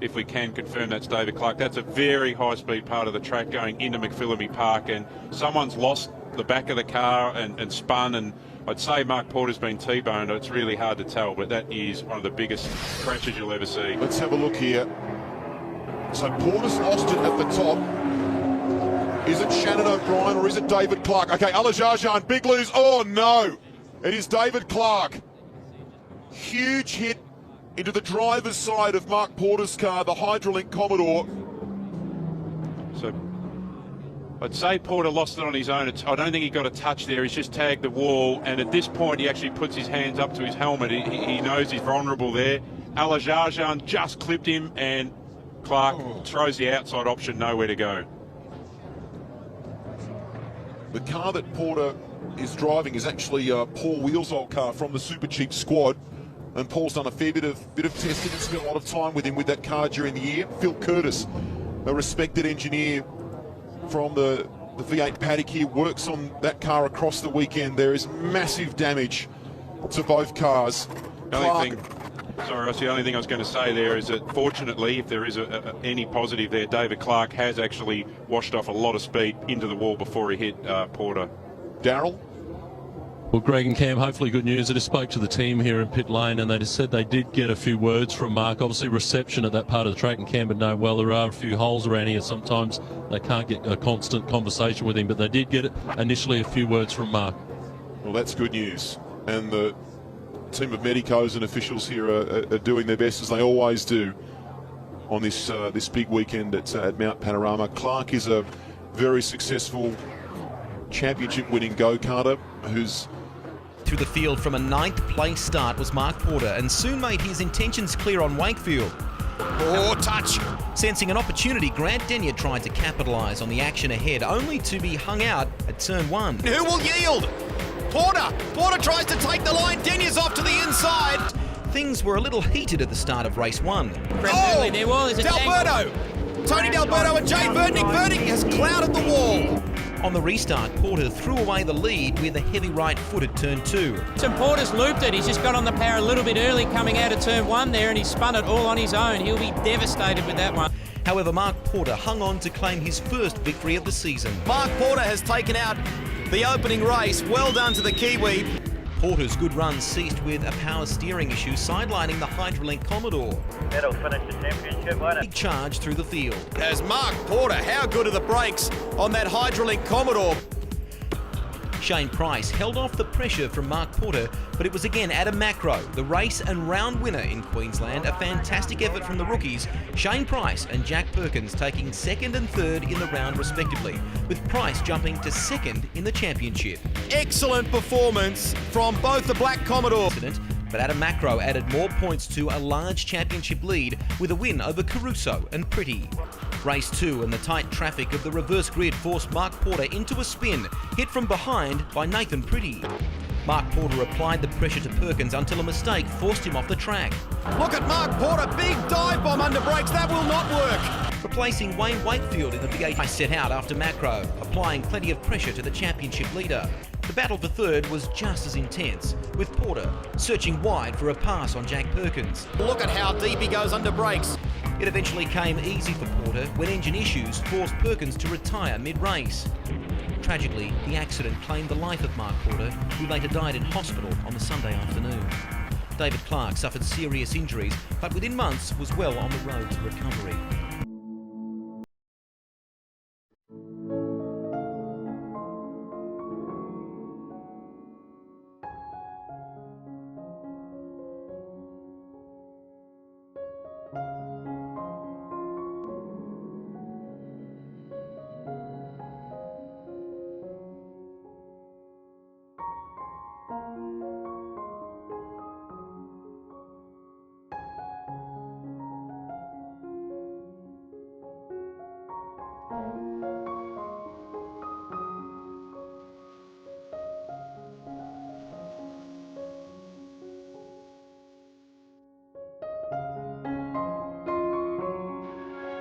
if we can confirm that's David Clark. That's a very high-speed part of the track going into McPhillamy Park, and someone's lost the back of the car and spun, and I'd say Mark Porter's been T-boned. It's really hard to tell, but that is one of the biggest crashes you'll ever see. Let's have a look here. So Porter's lost it at the top. Is it Shannon O'Brien or is it David Clark? Okay, Alajajan, big lose. Oh no, it is David Clark. Huge hit into the driver's side of Mark Porter's car, the Hydralink Commodore. So I'd say Porter lost it on his own. I don't think he got a touch there. He's just tagged the wall, and at this point he actually puts his hands up to his helmet. He knows he's vulnerable there. Alajajan just clipped him, and Clark throws the outside option, nowhere to go. The car that Porter is driving is actually Paul Wheel's old car from the Super Cheap squad, and Paul's done a fair bit of testing and spent a lot of time with him with that car during the year. Phil Curtis, a respected engineer from the V8 paddock here, works on that car across the weekend. There is massive damage to both cars. Sorry, Ross, the only thing I was going to say there is that fortunately, if there is any positive there, David Clark has actually washed off a lot of speed into the wall before he hit Porter. Darryl? Well, Greg and Cam, hopefully good news. I just spoke to the team here in pit lane, and they just said they did get a few words from Mark. Obviously, reception at that part of the track, and Cam would know well there are a few holes around here. Sometimes they can't get a constant conversation with him, but they did get initially a few words from Mark. Well, that's good news. And the team of medicos and officials here are doing their best, as they always do, on this this big weekend at Mount Panorama. Clark is a very successful championship-winning go-karter who's... Through the field from a 9th place start was Mark Porter, and soon made his intentions clear on Wakefield. Oh, touch! Sensing an opportunity, Grant Denyer tried to capitalise on the action ahead, only to be hung out at turn 1. Who will yield? Porter tries to take the line. Denyer's off to the inside. Things were a little heated at the start of race 1. Oh, D'Alberto! Tony D'Alberto and Jay Vernick. Vernick has clouded the wall. On the restart, Porter threw away the lead with a heavy right foot at turn 2. Porter's looped it. He's just got on the power a little bit early coming out of turn 1 there, and he spun it all on his own. He'll be devastated with that one. However, Mark Porter hung on to claim his first victory of the season. Mark Porter has taken out the opening race. Well done to the Kiwi. Porter's good run ceased with a power steering issue sidelining the Hydralink Commodore. That'll finish the championship, won't it? Big charge through the field. As Mark Porter, how good are the brakes on that Hydralink Commodore? Shane Price held off the pressure from Mark Porter, but it was again Adam Macro, the race and round winner in Queensland. A fantastic effort from the rookies, Shane Price and Jack Perkins taking 2nd and 3rd in the round respectively, with Price jumping to 2nd in the championship. Excellent performance from both the Black Commodore. But Adam Macro added more points to a large championship lead with a win over Caruso and Pretty. Race 2 and the tight traffic of the reverse grid forced Mark Porter into a spin, hit from behind by Nathan Pretty. Mark Porter applied the pressure to Perkins until a mistake forced him off the track. Look at Mark Porter, big dive bomb under brakes, that will not work. Replacing Wayne Wakefield in the V8 set out after Macro, applying plenty of pressure to the championship leader. The battle for 3rd was just as intense, with Porter searching wide for a pass on Jack Perkins. Look at how deep he goes under brakes. It eventually came easy for Porter when engine issues forced Perkins to retire mid-race. Tragically, the accident claimed the life of Mark Porter, who later died in hospital on the Sunday afternoon. David Clark suffered serious injuries, but within months was well on the road to recovery.